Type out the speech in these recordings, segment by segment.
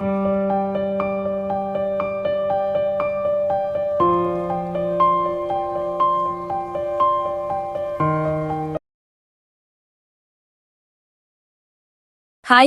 Hi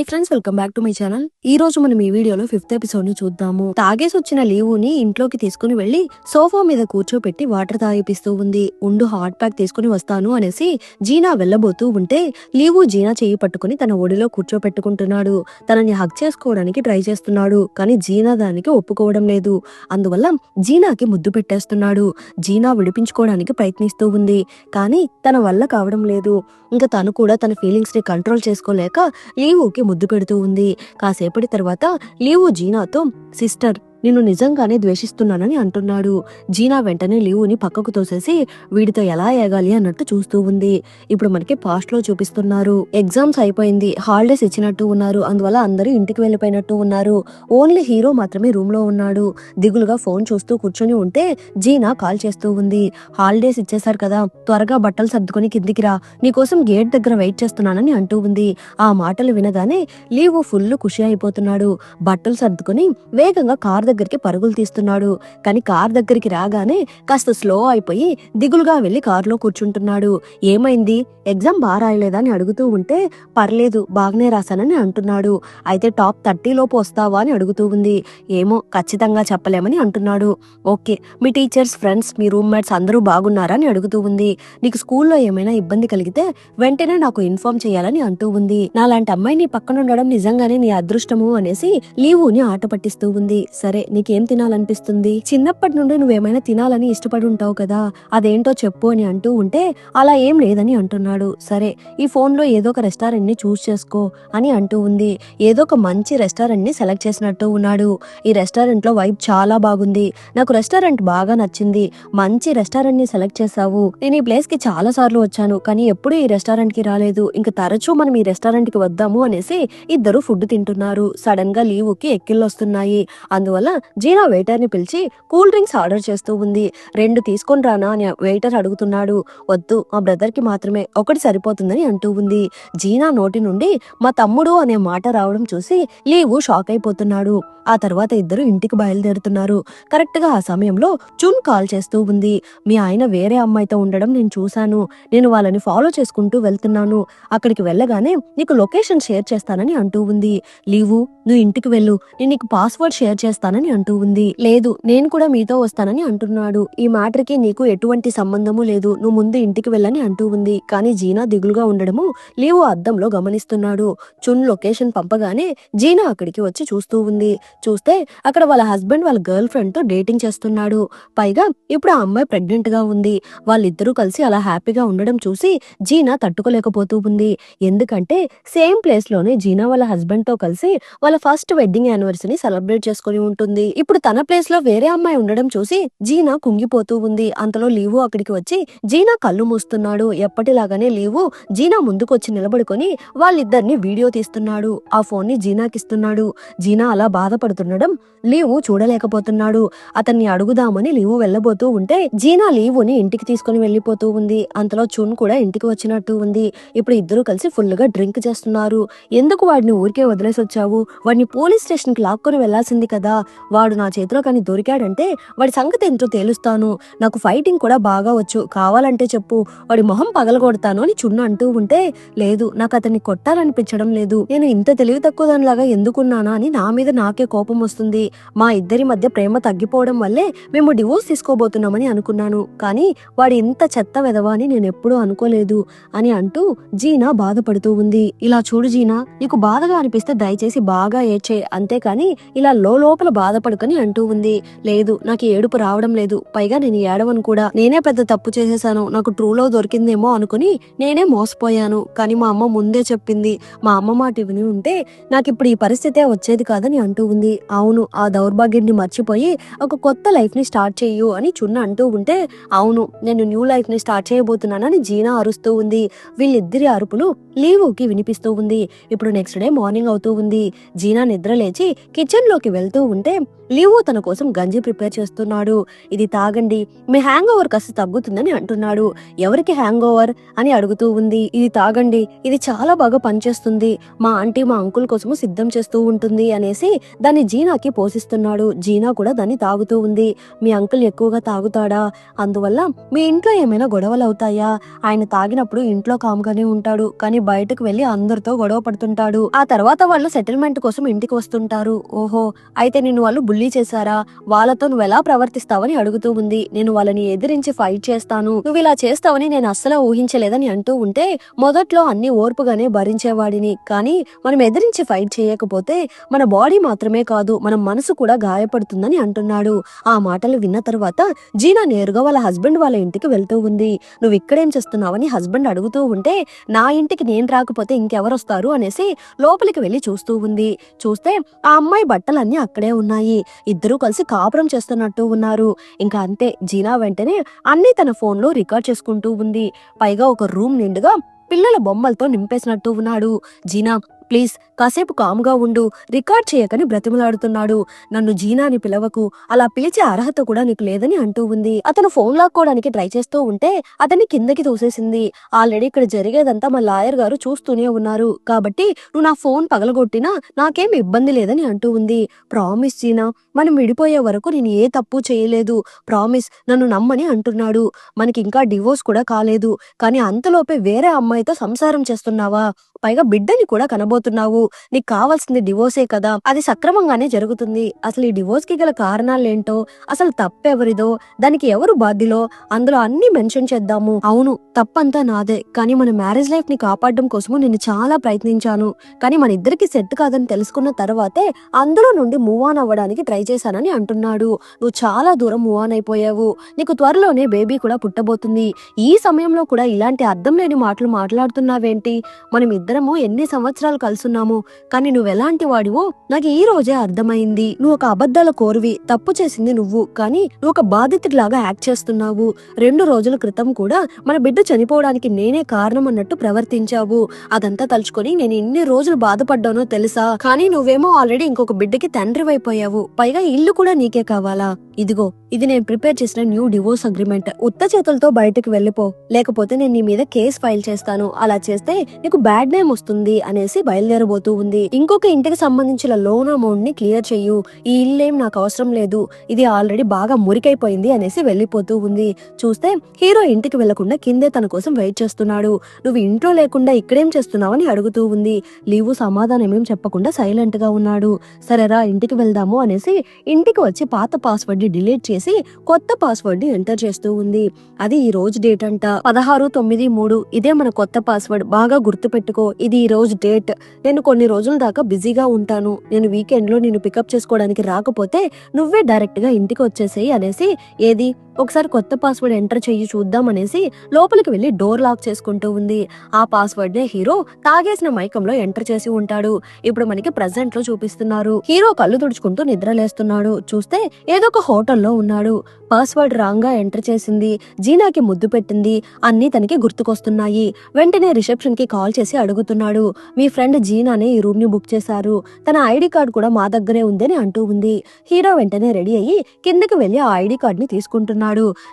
friends, welcome back to my channel. ఈ రోజు మనం ఈ వీడియోలో 5th ఎపిసోడ్ ని చూద్దాము. తాగేసి వచ్చిన లీవుని ఇంట్లోకి తీసుకుని వెళ్లి సోఫా మీద కూర్చోపెట్టి వాటర్ తాగిపిస్తూ ఉంది. ఉండు హాట్ ప్యాక్ తీసుకుని వస్తాను అనేసి జీనా వెళ్ళబోతూ ఉంటే లీవు జీనా చేయి పట్టుకుని తన ఒడిలో కూర్చోపెట్టుకుంటున్నాడు. తనని హగ్ చేసుకోవడానికి ట్రై చేస్తున్నాడు, కానీ జీనా దానికి ఒప్పుకోవడం లేదు. అందువల్ల జీనాకి ముద్దు పెట్టేస్తున్నాడు. జీనా విడిపించుకోవడానికి ప్రయత్నిస్తూ ఉంది, కానీ తన వల్ల కావడం లేదు. ఇంకా తను కూడా తన ఫీలింగ్స్ ని కంట్రోల్ చేసుకోలేక లీవుకి ముద్దు పెడుతూ ఉంది. కాసేపటి తర్వాత లీవు జీనాతో, సిస్టర్ నిన్ను నిజంగానే ద్వేషిస్తున్నానని అంటున్నాడు. జీనా వెంటనే లీవుని పక్కకు తోసేసి వీడితో ఎలా ఏగాలి అన్నట్టు చూస్తూ ఉంది. ఇప్పుడు మనకి పాస్ట్ లో చూపిస్తున్నారు. ఎగ్జామ్స్ అయిపోయింది, హాలిడేస్ ఇచ్చినట్టు ఉన్నారు. అందువల్ల అందరూ ఇంటికి వెళ్ళిపోయినట్టు ఉన్నారు. ఓన్లీ హీరో మాత్రమే రూమ్ లో ఉన్నాడు. దిగులుగా ఫోన్ చూస్తూ కూర్చొని ఉంటే జీనా కాల్ చేస్తూ ఉంది. హాలిడేస్ ఇచ్చేశారు కదా, త్వరగా బట్టలు సర్దుకొని కిందికి రా, నీకోసం గేట్ దగ్గర వెయిట్ చేస్తున్నానని అంటూ ఉంది. ఆ మాటలు వినగానే లీవు ఫుల్ ఖుషి అయిపోతున్నాడు. బట్టలు సర్దుకొని వేగంగా కార్ దగ్గరికి పరుగులు తీస్తున్నాడు. కానీ కార్ దగ్గరికి రాగానే కాస్త స్లో అయిపోయి దిగులుగా వెళ్లి కారులో కూర్చుంటున్నాడు. ఏమైంది, ఎగ్జామ్ బాగా రాయలేదా అని అడుగుతూ ఉంటే పర్లేదు బాగానే రాశానని అంటున్నాడు. అయితే టాప్ 30 లోపు వస్తావా అని అడుగుతూ ఉంది. ఏమో ఖచ్చితంగా చెప్పలేమని అంటున్నాడు. ఓకే, మీ టీచర్స్, ఫ్రెండ్స్, మీ రూమ్మేట్స్ అందరూ బాగున్నారా అని అడుగుతూ ఉంది. నీకు స్కూల్లో ఏమైనా ఇబ్బంది కలిగితే వెంటనే నాకు ఇన్ఫార్మ్ చేయాలని అంటూ ఉంది. నాలాంటి అమ్మాయి నీ పక్కన ఉండడం నిజంగానే నీ అదృష్టము అనేసి లీవుని ఆట పట్టిస్తూ ఉంది. సరే, నీకేం తినాలనిపిస్తుంది? చిన్నప్పటి నుండి నువ్వేమైనా తినాలని ఇష్టపడి ఉంటావు కదా, అదేంటో చెప్పు అని అంటూ ఉంటే అలా ఏం లేదని అంటున్నాడు. సరే, ఈ ఫోన్ లో ఏదో ఒక రెస్టారెంట్ ని చూస్ చేసుకో అని అంటూ ఉంది. ఏదో ఒక మంచి రెస్టారెంట్ ని సెలెక్ట్ చేసినట్టు ఉన్నాడు. ఈ రెస్టారెంట్ లో వైబ్ చాలా బాగుంది, నాకు రెస్టారెంట్ బాగా నచ్చింది, మంచి రెస్టారెంట్ ని సెలెక్ట్ చేసావు. నేను ఈ ప్లేస్ కి చాలా సార్లు వచ్చాను, కానీ ఎప్పుడు ఈ రెస్టారెంట్ కి రాలేదు. ఇంకా తరచూ మనం ఈ రెస్టారెంట్ కి వద్దాము అనేసి ఇద్దరు ఫుడ్ తింటున్నారు. సడన్ గా లీవుకి ఎక్కిళ్ళు వస్తున్నాయి. అందువల్ల జీనా వెయిటర్ ని పిలిచి కూల్ డ్రింక్స్ ఆర్డర్ చేస్తూ ఉంది. 2 తీసుకొని రానా అని వెయిటర్ అడుగుతున్నాడు. వద్దు, మా బ్రదర్ కి మాత్రమే, ఒకటి సరిపోతుందని అంటూ ఉంది. జీనా నోటి నుండి మా తమ్ముడు అనే మాట రావడం చూసి లీవు షాక్ అయిపోతున్నాడు. ఆ తర్వాత ఇద్దరు ఇంటికి బయలుదేరుతున్నారు. కరెక్ట్ గా ఆ సమయంలో చున్ కాల్ చేస్తూ ఉంది. మీ ఆయన వేరే అమ్మాయితో ఉండడం నేను చూశాను, నేను వాళ్ళని ఫాలో చేసుకుంటూ వెళ్తున్నాను, అక్కడికి వెళ్ళగానే నీకు లొకేషన్ షేర్ చేస్తానని అంటూ ఉంది. లీవు, నువ్వు ఇంటికి వెళ్ళు, నేను నీకు పాస్వర్డ్ షేర్ చేస్తానని అంటూ ఉంది. లేదు, నేను కూడా మీతో వస్తానని అంటున్నాడు. ఈ మ్యాటర్ కి నీకు ఎటువంటి సంబంధము లేదు, నువ్వు ముందు ఇంటికి వెళ్ళని అంటూ ఉంది. కానీ జీనా దిగులుగా ఉండడము లీవు అద్దంలో గమనిస్తున్నాడు. చున్ లొకేషన్ పంపగానే జీనా అక్కడికి వచ్చి చూస్తూ ఉంది. చూస్తే అక్కడ వాళ్ళ హస్బెండ్ వాళ్ళ గర్ల్ ఫ్రెండ్ తో డేటింగ్ చేస్తున్నాడు. పైగా ఇప్పుడు ఆ అమ్మాయి ప్రెగ్నెంట్ గా ఉంది. వాళ్ళిద్దరూ కలిసి అలా హ్యాపీగా ఉండడం చూసి జీనా తట్టుకోలేకపోతూ ఉంది. ఎందుకంటే సేమ్ ప్లేస్ లోనే జీనా వాళ్ళ హస్బెండ్ తో కలిసి వాళ్ళ ఫస్ట్ వెడ్డింగ్ యానివర్సరీ సెలబ్రేట్ చేసుకుని ఉంటుంది. ఇప్పుడు తన ప్లేస్ లో వేరే అమ్మాయి ఉండడం చూసి జీనా కుంగిపోతూ ఉంది. అంతలో లీవు అక్కడికి వచ్చి జీనా కళ్ళు మూస్తున్నాడు. ఎప్పటిలాగానే లీవు జీనా ముందుకొచ్చి నిలబడుకొని వాళ్ళిద్దరిని వీడియో తీస్తున్నాడు. ఆ ఫోన్ ని జీనాకిస్తున్నాడు. జీనా అలా బాధపడుతుండడం లీవు చూడలేకపోతున్నాడు. అతన్ని అడుగుదామని లీవు వెళ్ళబోతూ ఉంటే జీనా లీవుని ఇంటికి తీసుకుని వెళ్ళిపోతూ ఉంది. అంతలో చున్ కూడా ఇంటికి వచ్చినట్టు ఉంది. ఇప్పుడు ఇద్దరు కలిసి ఫుల్ గా డ్రింక్ చేస్తున్నారు. ఎందుకు వాడిని ఊరికే వదిలేసి వచ్చావు? వాడిని పోలీస్ స్టేషన్ కి లాక్కొని వెళ్లాల్సింది కదా, వాడు నా చేతిలో కానీ దొరికాడంటే వాడి సంగతి ఎంతో తేలుస్తాను, నాకు ఫైటింగ్ కూడా బాగా వచ్చు, కావాలంటే చెప్పు, వాడి మొహం పగలగొడతాను అని చున్ను అంటూ ఉంటే లేదు, నాకు అతన్ని కొట్టాలనిపించడం లేదు, నేను ఇంత తెలివి తక్కువ దానిలాగా ఎందుకున్నానా అని నా మీద నాకే కోపం వస్తుంది. మా ఇద్దరి మధ్య ప్రేమ తగ్గిపోవడం వల్లే మేము డివోర్స్ తీసుకోబోతున్నామని అనుకున్నాను, కానీ వాడు ఇంత చెత్త వెధవా అని నేను ఎప్పుడూ అనుకోలేదు అని అంటూ జీనా బాధపడుతూ ఉంది. ఇలా చూడు జీనా, నీకు బాధగా అనిపిస్తే దయచేసి బాగా ఏడ్చే, అంతేకాని ఇలా లోపల బాధపడుకొని అంటూ ఉంది. లేదు, నాకు ఏడుపు రావడం లేదు, పైగా నేను ఏడవను కూడా, నేనే పెద్ద తప్పు చేసేసాను, నాకు ట్రూ లవ్ దొరికిందేమో అనుకుని నేనే మోసపోయాను, కానీ మా అమ్మ ముందే చెప్పింది, మా అమ్మ మాట విని ఉంటే నాకు ఇప్పుడు ఈ పరిస్థితే వచ్చేది కాదని అంటూ ఉంది. అవును, ఆ దౌర్భాగ్యాన్ని మర్చిపోయి ఒక కొత్త లైఫ్ ని స్టార్ట్ చేయు అని చున్న అంటూ ఉంటే అవును, నేను న్యూ లైఫ్ ని స్టార్ట్ చేయబోతున్నానని జీనా అరుస్తూ ఉంది. వీళ్ళిద్దరి అరుపులు లీవుకి వినిపిస్తూ ఉంది. ఇప్పుడు నెక్స్ట్ డే మార్నింగ్ అవుతూ ఉంది. జీనా నిద్ర లేచి కిచెన్ లోకి వెళ్తూ ఉంటే లీవు తన కోసం గంజి ప్రిపేర్ చేస్తున్నాడు. ఇది తాగండి, మీ హ్యాంగ్ ఓవర్ కాస్త తగ్గుతుందని అంటున్నాడు. ఎవరికి హ్యాంగ్ ఓవర్ అని అడుగుతూ ఉంది. ఇది తాగండి, ఇది చాలా బాగా పనిచేస్తుంది, మా ఆంటీ మా అంకుల్ కోసము సిద్ధం చేస్తూ ఉంటుంది అనేసి దాన్ని జీనాకి పోషిస్తున్నాడు. జీనా కూడా దాన్ని తాగుతూ ఉంది. మీ అంకుల్ ఎక్కువగా తాగుతాడా, అందువల్ల మీ ఇంట్లో ఏమైనా గొడవలు అవుతాయా? ఆయన తాగినప్పుడు ఇంట్లో కామ్గానే ఉంటాడు, కానీ బయటకు వెళ్లి అందరితో గొడవ పడుతుంటాడు. ఆ తర్వాత వాళ్ళు సెటిల్మెంట్ కోసం ఇంటికి వస్తుంటారు. ఓహో, అయితే నిన్ను వాళ్ళు బుల్లీ చేశారా? వాళ్ళతో నువ్వు ఎలా ప్రవర్తిస్తావని అడుగుతూ ఉంది. నేను వాళ్ళని ఎదిరించి ఫైట్ చేస్తాను, నువ్వు ఇలా చేస్తావని నేను అస్సలు ఊహించలేదని అంటూ ఉంటే, మొదట్లో అన్ని ఓర్పుగానే భరించేవాడిని, కానీ మనం ఎదిరించి ఫైట్ చేయకపోతే మన బాడీ మాత్రమే కాదు మన మనసు కూడా గాయపడుతుందని అంటున్నాడు. ఆ మాటలు విన్న తర్వాత జీనా నేరుగా వాళ్ళ హస్బెండ్ వాళ్ళ ఇంటికి వెళ్తూ ఉంది. నువ్వు ఇక్కడేం చేస్తున్నావని హస్బెండ్ అడుగుతూ ఉంటే, నా ఇంటికి నేను రాకపోతే ఇంకెవరొస్తారు అనేసి లోపలికి వెళ్లి చూస్తూ ఉంది. చూస్తే ఆ అమ్మాయి బట్టలన్నీ అక్కడే ఉన్నాయి. ఇద్దరూ కలిసి కాపురం చేస్తున్నట్టు ఉన్నారు. ఇంకా అంతే, జీనా వెంటనే అన్ని తన ఫోన్ లో రికార్డ్ చేసుకుంటూ ఉంది. పైగా ఒక రూమ్ నిండుగా పిల్లల బొమ్మలతో నింపేసినట్టు ఉన్నాడు. జీనా ప్లీజ్ కాసేపు కాముగా ఉండు, రికార్డ్ చేయకని బ్రతిమలాడుతున్నాడు. నన్ను జీనా అని పిలవకు, అలా పిలిచే అర్హత కూడా నీకు లేదని అంటూ ఉంది. అతను ఫోన్ లాక్కోవడానికి ట్రై చేస్తూ ఉంటే అతన్ని కిందకి తోసేసింది. ఆల్రెడీ ఇక్కడ జరిగేదంతా మా లాయర్ గారు చూస్తూనే ఉన్నారు, కాబట్టి నువ్వు నా ఫోన్ పగలగొట్టినా నాకేం ఇబ్బంది లేదని అంటూ ఉంది. ప్రామిస్ జీనా, మనం విడిపోయే వరకు నేను ఏ తప్పు చేయలేదు, ప్రామిస్, నన్ను నమ్మని అంటున్నాడు. మనకి ఇంకా డివోర్స్ కూడా కాలేదు, కానీ అంతలోపే వేరే అమ్మాయితో సంసారం చేస్తున్నావా? పైగా బిడ్డని కూడా కనబోతున్నావు. నీకు కావాల్సింది డివోర్సే కదా, అది సక్రమంగానే జరుగుతుంది. అసలు ఈ డివోర్స్ కి గల కారణాలేంటో, అసలు తప్పెవరిదో, దానికి ఎవరు బాధ్యులో అందులో అన్ని మెన్షన్ చేద్దాము. అవును, తప్పంతా నాదే, కానీ మన మ్యారేజ్ లైఫ్ ని కాపాడడం కోసము నేను చాలా ప్రయత్నించాను, కానీ మన ఇద్దరికి సెట్ కాదని తెలుసుకున్న తర్వాతే అందులో నుండి మూవ్ ఆన్ అవ్వడానికి ట్రై చేశానని అంటున్నాడు. నువ్వు చాలా దూరం మూవ్ ఆన్ అయిపోయావు, నీకు త్వరలోనే బేబీ కూడా పుట్టబోతుంది. ఈ సమయంలో కూడా ఇలాంటి అర్థం లేని మాటలు మాట్లాడుతున్నావేంటి? మనం ఇద్దరము ఎన్ని సంవత్సరాలు కలుసున్నాము, కానీ నువ్వు ఎలాంటి వాడివో నాకు ఈ రోజే అర్థమైంది. నువ్వు ఒక అబద్ధాల కోరివి, తప్పు చేసింది నువ్వు, కానీ నువ్వు ఒక బాధితుడిలాగా యాక్ట్ చేస్తున్నావు. 2 రోజుల క్రితం కూడా మన బిడ్డ చనిపోవడానికి నేనే కారణం అన్నట్టు ప్రవర్తించావు. అదంతా తలుచుకొని నేను ఎన్ని రోజులు బాధపడ్డానో తెలుసా? కానీ నువ్వేమో ఆల్రెడీ ఇంకొక బిడ్డకి తండ్రి అయిపోయావు, పైగా ఇల్లు కూడా నీకే కావాలా? ఇదిగో, ఇది నేను ప్రిపేర్ చేసిన న్యూ డివోర్స్ అగ్రిమెంట్. ఉత్త చేతులతో బయటకు వెళ్ళిపో, లేకపోతే నేను నీ మీద కేసు ఫైల్ చేస్తాను. అలా చేస్తే నీకు బ్యాడ్ నేమ్ వస్తుంది అనేసి బయలుదేరబోతూ ఉంది. ఇంకొక ఇంటికి సంబంధించిన లోన్ అమౌంట్ ని క్లియర్ చెయ్యు, ఈ ఇల్లేం నాకు అవసరం లేదు, ఇది ఆల్రెడీ బాగా మురికైపోయింది అనేసి వెళ్ళిపోతూ ఉంది. చూస్తే హీరో ఇంటికి వెళ్లకుండా కిందే తన కోసం వెయిట్ చేస్తున్నాడు. నువ్వు ఇంట్లో లేకుండా ఇక్కడేం చేస్తున్నావని అడుగుతూ ఉంది. లీవు సమాధానం ఏం చెప్పకుండా సైలెంట్ గా ఉన్నాడు. సరేరా ఇంటికి వెళ్దాము అనేసి ఇంటికి వచ్చి పాత పాస్వర్డ్ ని డిలీట్ చేసి కొత్త పాస్వర్డ్ ని ఎంటర్ చేస్తూ ఉంది. అది ఈ రోజు డేట్ అంట, 16/9/3. ఇదే మన కొత్త పాస్వర్డ్, బాగా గుర్తు పెట్టుకో. ఇది ఈ రోజు డేట్. నేను కొన్ని రోజుల దాకా బిజీగా ఉంటాను, నేను వీకెండ్ లో నిన్ను పికప్ చేసుకోవడానికి రాకపోతే నువ్వే డైరెక్ట్ గా ఇంటికి వచ్చేసేయి అనేసి, ఏది ఒకసారి కొత్త పాస్వర్డ్ ఎంటర్ చెయ్యి చూద్దాం అనేసి లోపలికి వెళ్లి డోర్ లాక్ చేసుకుంటూ ఉంది. ఆ పాస్వర్డ్ నే హీరో తాగేసిన మైకంలో ఎంటర్ చేసి ఉంటాడు. ఇప్పుడు మనకి ప్రెసెంట్ లో చూపిస్తున్నారు. హీరో కళ్ళు తుడుచుకుంటూ నిద్రలేస్తున్నాడు. చూస్తే ఏదో ఒక హోటల్లో ఉన్నాడు. పాస్వర్డ్ రాంగ్ గా ఎంటర్ చేసింది. జీనాకి ముద్దు పెట్టింది, అన్ని తనకి గుర్తుకొస్తున్నాయి. వెంటనే రిసెప్షన్ కి కాల్ చేసి అడుగుతున్నాడు. మీ ఫ్రెండ్ జీనానే ఈ రూమ్ ని బుక్ చేశారు, తన ఐడి కార్డ్ కూడా మా దగ్గరే ఉందని అంటూ ఉంది. హీరో వెంటనే రెడీ అయ్యి కిందకి వెళ్లి ఆ ఐడి కార్డ్ ని తీసుకుంటున్నాడు.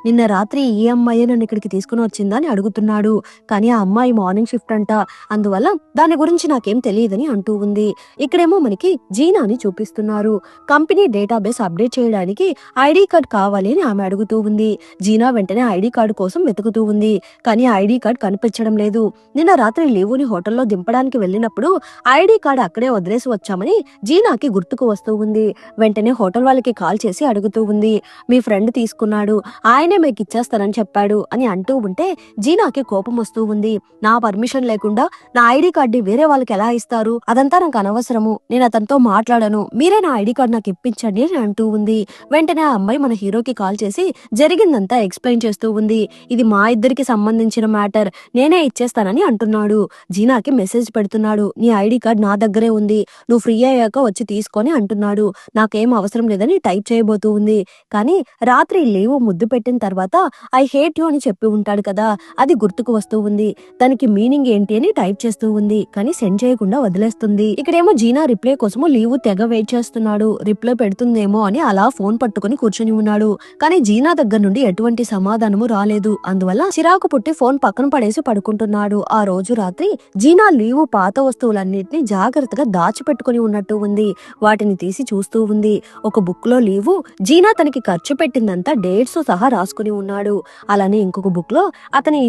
నిన్న రాత్రి ఈ అమ్మాయి నన్ను ఇక్కడికి తీసుకుని వచ్చిందని అడుగుతున్నాడు. కానీ ఆ అమ్మాయి మార్నింగ్ షిఫ్ట్ అంట, అందువల్ల దాని గురించి నాకేం తెలియదని అంటూ ఉంది. ఇక్కడేమో మనకి జీనాని చూపిస్తున్నారు. కంపెనీ డేటాబేస్ అప్డేట్ చేయడానికి ఐడి కార్డ్ కావాలి అని ఆమె అడుగుతూ ఉంది. జీనా వెంటనే ఐడి కార్డు కోసం వెతుకుతూ ఉంది, కానీ ఐడి కార్డ్ కనిపించడం లేదు. నిన్న రాత్రి లీవుని హోటల్లో దింపడానికి వెళ్ళినప్పుడు ఐడి కార్డ్ అక్కడే వదిలేసి వచ్చామని జీనాకి గుర్తుకు వస్తూ ఉంది. వెంటనే హోటల్ వాళ్ళకి కాల్ చేసి అడుగుతూ ఉంది. మీ ఫ్రెండ్ తీసుకున్నాడు, ఆయనే మీకు ఇచ్చేస్తానని చెప్పాడు అని అంటూ ఉంటే జీనాకి కోపం వస్తూ ఉంది. నా పర్మిషన్ లేకుండా నా ఐడి కార్డు వేరే వాళ్ళకి ఎలా ఇస్తారు? అదంతా నాకు అనవసరము, నేను అతనితో మాట్లాడను, మీరే నా ఐడి కార్డు నాకు ఇప్పించండి అని అంటూ ఉంది. వెంటనే ఆ అమ్మాయి మన హీరోకి కాల్ చేసి జరిగిందంతా ఎక్స్ప్లెయిన్ చేస్తూ ఉంది. ఇది మా ఇద్దరికి సంబంధించిన మ్యాటర్, నేనే ఇచ్చేస్తానని అంటున్నాడు. జీనాకి మెసేజ్ పెడుతున్నాడు. నీ ఐడి కార్డ్ నా దగ్గరే ఉంది, నువ్వు ఫ్రీ అయ్యాక వచ్చి తీసుకొని అంటున్నాడు. నాకేం అవసరం లేదని టైప్ చేయబోతూ ఉంది. కానీ రాత్రి లీవు ముద్దు పెట్టిన తర్వాత ఐ హేట్ యు అని చెప్పి ఉంటాడు కదా, అది గుర్తుకు వస్తూ ఉంది. దానికి మీనింగ్ ఏంటి అని టైప్ చేస్తూ ఉంది, కానీ సెండ్ చేయకుండా వదిలేస్తుంది. ఇక్కడేమో జీనా రిప్లై కోసము లీవు తెగ వెయిట్ చేస్తున్నాడు. రిప్లై పెడుతుందేమో అని అలా ఫోన్ పట్టుకుని కూర్చొని ఉన్నాడు. కానీ జీనా దగ్గర నుండి ఎటువంటి సమాధానము రాలేదు. అందువల్ల చిరాకు పుట్టి ఫోన్ పక్కన పడేసి పడుకుంటున్నాడు. ఆ రోజు రాత్రి జీనా లీవు పాత వస్తువులన్నిటిని జాగ్రత్తగా దాచిపెట్టుకుని ఉన్నట్టు ఉంది. వాటిని తీసి చూస్తూ ఉంది. ఒక బుక్ లో లీవు జీనా తనకి ఖర్చు పెట్టిందంతా డేట్స్ సహా రాసుకుని ఉన్నాడు. అలానే ఇంకొక బుక్ లో అతని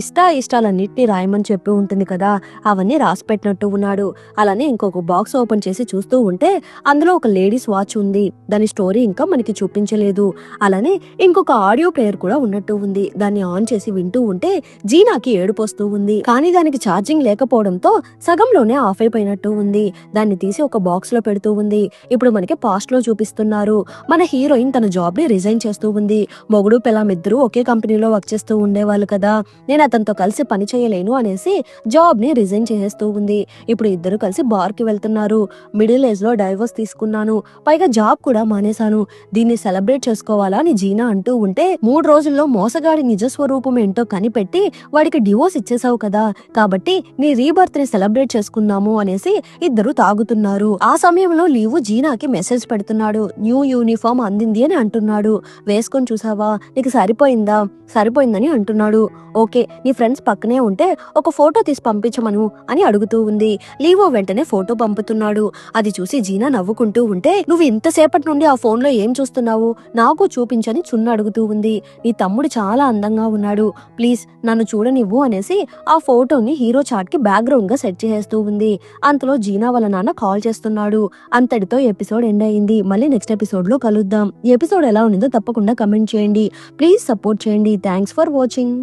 ఇష్టాలన్నిటిని రాయమని చెప్పి ఉంటుంది కదా, అవన్నీ రాసి పెట్టినట్టు ఉన్నాడు. అలానే ఇంకొక బాక్స్ ఓపెన్ చేసి చూస్తూ ఉంటే అందులో ఒక లేడీస్ వాచ్ ఉంది. దాని స్టోరీ ఇంకా మనకి చూపించలేదు. అలానే ఇంకొక ఆడియో ప్లేయర్ కూడా ఉన్నట్టు ఉంది. దాన్ని ఆన్ చేసి వింటూ ఉంటే జీనాకి ఏడుపొస్తూ ఉంది. కానీ దానికి ఛార్జింగ్ లేకపోవడంతో సగంలోనే ఆఫ్ అయిపోయినట్టు ఉంది. దాన్ని తీసి ఒక బాక్స్ లో పెడుతూ ఉంది. ఇప్పుడు మనకి పాస్ట్ లో చూపిస్తున్నారు. మన హీరోయిన్ తన జాబ్ ని రిజైన్ చేస్తూ ఉంది. మొగుడు పిల్లం ఇద్దరు ఒకే కంపెనీలో వర్క్ చేస్తూ ఉండేవాళ్ళు కదా, నేను అతనితో కలిసి పని చేయలేను అనేసి జాబ్ ని రిజైన్ చేసేస్తూ ఉంది. ఇప్పుడు ఇద్దరు కలిసి బార్ కి వెళ్తున్నారు. మిడిల్ ఏజ్ లో డైవోర్స్ తీసుకున్నాను, పైగా జాబ్ కూడా మానేశాను, దీన్ని సెలబ్రేట్ చేసుకోవాలా అని జీనా అంటూ ఉంటే 3 రోజుల్లో మోసగాడి నిజ స్వరూపం ఏంటో కనిపెట్టి వాడికి డివోర్స్ ఇచ్చేసావు కదా, కాబట్టి నీ రీబర్త్ ని సెలబ్రేట్ చేసుకుందాము అనేసి ఇద్దరు తాగుతున్నారు. ఆ సమయంలో లీవు జీనాకి మెసేజ్ పెడుతున్నాడు. న్యూ యూనిఫామ్ అందింది అని అంటున్నాడు. వేసుకొని చూసావా, నీకు సరిపోయిందని అంటున్నాడు. ఓకే, నీ ఫ్రెండ్స్ పక్కనే ఉంటే ఒక ఫోటో తీసి పంపించమను అని అడుగుతూ ఉంది. లీవో వెంటనే ఫోటో పంపుతున్నాడు. అది చూసి జీనా నవ్వుకుంటూ ఉంటే, నువ్వు ఇంతసేపటి నుండి ఆ ఫోన్ లో ఏం చూస్తున్నావు, నాకు చూపించని చున్ను అడుగుతూ ఉంది. నీ తమ్ముడు చాలా అందంగా ఉన్నాడు, ప్లీజ్ నన్ను చూడనివ్వు అనేసి ఆ ఫోటోని హీరో చాట్ కి బ్యాక్గ్రౌండ్ గా సెట్ చేస్తూ ఉంది. అంతలో జీనా వాళ్ళ నాన్న కాల్ చేస్తున్నాడు. అంతటితో ఎపిసోడ్ ఎండ్ అయింది. మళ్ళీ నెక్స్ట్ ఎపిసోడ్ లో కలుద్దాం. ఈ ఎపిసోడ్ ఎలా ఉందో తప్పకుండా కమెంట్ చేయండి. ప్లీజ్ సపోర్ట్ చేయండి. Thanks for watching.